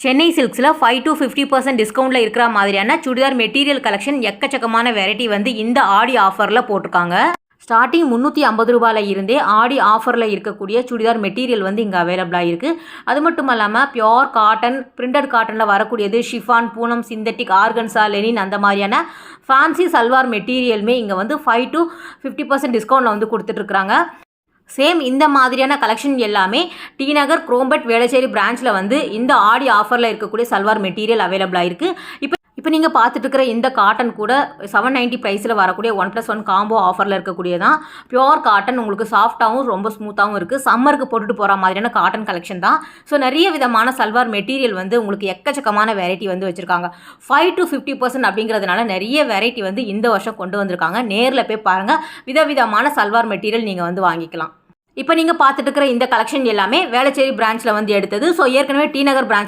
Chennai சில்க்ஸில் 5 to 50% டிஸ்கவுண்ட்டில் இருக்கிற மாதிரியான churidar material collection எக்கச்சக்கமான வெரைட்டி வந்து இந்த ஆடி ஆஃபரில் போட்டிருக்காங்க. ஸ்டார்டிங் 350 ரூபாயில் இருந்தே ஆடி ஆஃபரில் இருக்கக்கூடிய சுடிதார் மெட்டீரியல் வந்து இங்கே அவைலபிளாக இருக்குது. அது மட்டும் இல்லாமல் பியோர் காட்டன், பிரிண்டட் காட்டனில் வரக்கூடியது chiffon, Poonam, synthetic, organza, Lenin அந்த மாதிரியான ஃபேன்சி சல்வார் மெட்டீரியலுமே இங்கே வந்து 5 to 50% டிஸ்கவுண்ட்டில் வந்து கொடுத்துட்ருக்குறாங்க. சேம் இந்த மாதிரியான கலெக்ஷன் எல்லாமே டி நகர், குரோம்பட், வேளச்சேரி பிரான்ச்சில் வந்து இந்த ஆடி ஆஃபரில் இருக்கக்கூடிய சல்வார் மெட்டீரியல் அவைலபிளாக இருக்குது. இப்போ நீங்கள் பார்த்துட்டு இருக்கிற இந்த காட்டன் கூட 790 ப்ரைஸில் வரக்கூடிய 1+1 காம்போ ஆஃபரில் இருக்கக்கூடியதான். பியோர் காட்டன், உங்களுக்கு சாஃப்டாகவும் ரொம்ப ஸ்மூத்தாகவும் இருக்குது. சம்மருக்கு போட்டுட்டு போகிற மாதிரியான காட்டன் கலெக்ஷன் தான். ஸோ நிறைய விதமான சல்வார் மெட்டீரியல் வந்து உங்களுக்கு எக்கச்சக்கமான வெரைட்டி வந்து வச்சுருக்காங்க. 5 to 50% அப்படிங்கிறதுனால நிறைய வெரைட்டி வந்து இந்த வருஷம் கொண்டு வந்திருக்காங்க. நேரில் போய் பாருங்கள், விதவிதமான சல்வார் மெட்டீரியல் நீங்கள் வந்து வாங்கிக்கலாம். இப்போ நீங்கள் பார்த்துட்டு இருக்கிற இந்த கலெக்ஷன் எல்லாமே வேளச்சேரி பிரான்ச்சில் வந்து எடுத்தது. ஸோ ஏற்கனவே டி நகர் பிரான்ச்